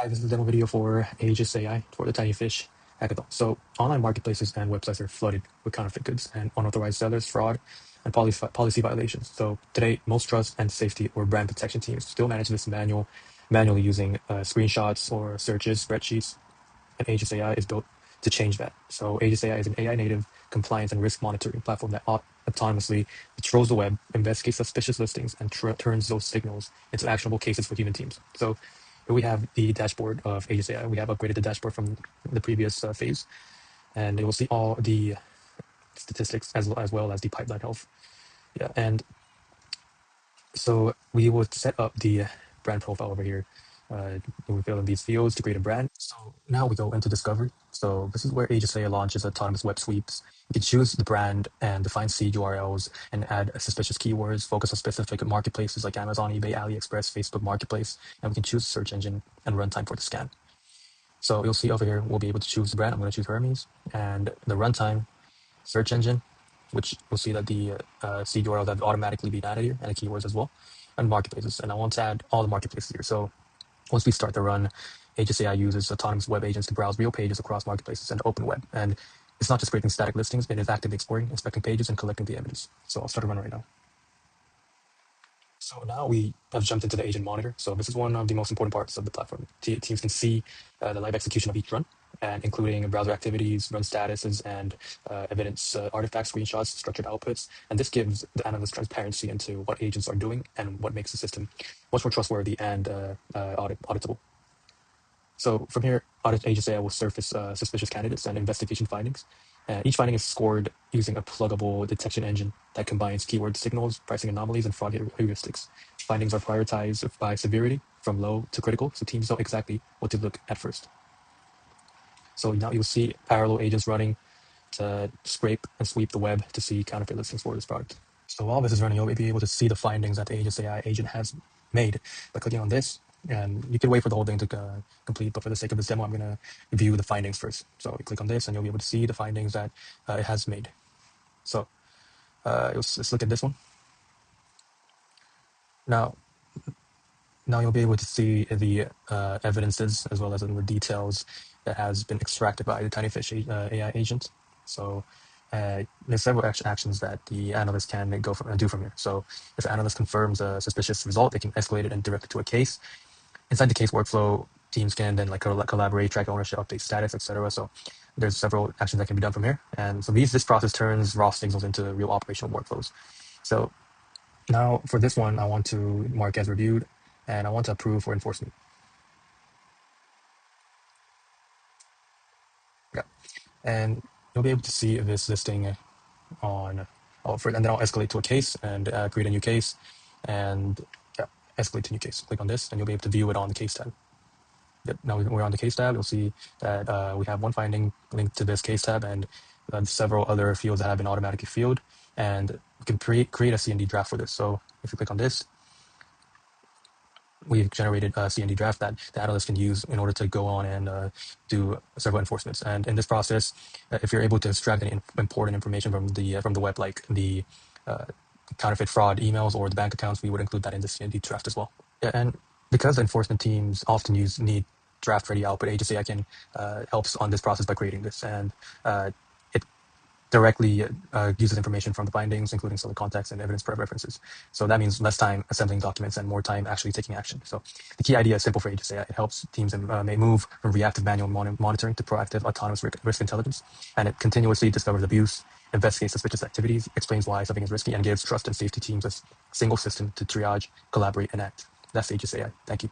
Hi, this is a demo video for AegisAI for the TinyFish hackathon. So online marketplaces and websites are flooded with counterfeit goods and unauthorized sellers, fraud, and policy violations. So today, most trust and safety or brand protection teams still manage this manually using screenshots or searches, spreadsheets, and AegisAI is built to change that. So AegisAI is an AI native compliance and risk monitoring platform that autonomously patrols the web, investigates suspicious listings, and turns those signals into actionable cases for human teams. So here we have the dashboard of AegisAI. We have upgraded the dashboard from the previous phase, and it will see all the statistics as well as the pipeline health. Yeah, and so we would set up the brand profile over here. We fill in these fields to create a brand. So now we go into discovery. So this is where AegisAI launches autonomous web sweeps. You can choose the brand and define seed URLs and add suspicious keywords, focus on specific marketplaces like Amazon, eBay, AliExpress, Facebook Marketplace, and we can choose search engine and runtime for the scan. So you'll see over here, we'll be able to choose the brand. I'm going to choose Hermes, and the runtime, search engine, which we'll see that the seed URLs have automatically been added here, and the keywords as well, and marketplaces. And I want to add all the marketplaces here. So once we start the run, AegisAI uses autonomous web agents to browse real pages across marketplaces and open web. And it's not just creating static listings, it is actively exploring, inspecting pages, and collecting the evidence. So I'll start a run right now. So now we have jumped into the agent monitor. So this is one of the most important parts of the platform. Teams can see the live execution of each run, and including browser activities, run statuses, and evidence, artifacts, screenshots, structured outputs. And this gives the analyst transparency into what agents are doing and what makes the system much more trustworthy and auditable. So from here, Audit AegisAI will surface suspicious candidates and investigation findings. Each finding is scored using a pluggable detection engine that combines keyword signals, pricing anomalies, and fraud heuristics. Findings are prioritized by severity, from low to critical, so teams know exactly what to look at first. So now you'll see parallel agents running to scrape and sweep the web to see counterfeit listings for this product. So while this is running, you'll be able to see the findings that the AegisAI agent has made by clicking on this. And you can wait for the whole thing to complete, but for the sake of this demo, I'm going to view the findings first. So you click on this, and you'll be able to see the findings that it has made. So let's look at this one. Now you'll be able to see the evidences as well as the details that has been extracted by the TinyFish AI agent. So there's several actions that the analyst can do from here. So if the analyst confirms a suspicious result, they can escalate it and direct it to a case. Inside the case workflow, teams can then collaborate, track ownership, update status, etc. So there's several actions that can be done from here. And so this process turns raw signals into real operational workflows. So now for this one, I want to mark as reviewed, and I want to approve for enforcement. Yeah, and you'll be able to see this listing on, and then I'll escalate to a case and create a new case, and yeah, escalate to new case. Click on this, and you'll be able to view it on the case tab. Yep, now we're on the case tab. You'll see that we have one finding linked to this case tab and several other fields that have been automatically filled, and we can create a CND draft for this. So if you click on this, we've generated a CND draft that the analyst can use in order to go on and do several enforcements. And in this process, if you're able to extract any important information from the web, like the counterfeit fraud emails or the bank accounts, we would include that in the CND draft as well. Yeah, and because enforcement teams often need draft-ready output, AegisAI can helps on this process by creating this, and it directly uses information from the bindings, including seller contacts and evidence references. So that means less time assembling documents and more time actually taking action. So the key idea is simple for AegisAI. It helps teams may move from reactive manual monitoring to proactive autonomous risk intelligence, and it continuously discovers abuse, investigates suspicious activities, explains why something is risky, and gives trust and safety teams a single system to triage, collaborate, and act. That's AegisAI. Thank you.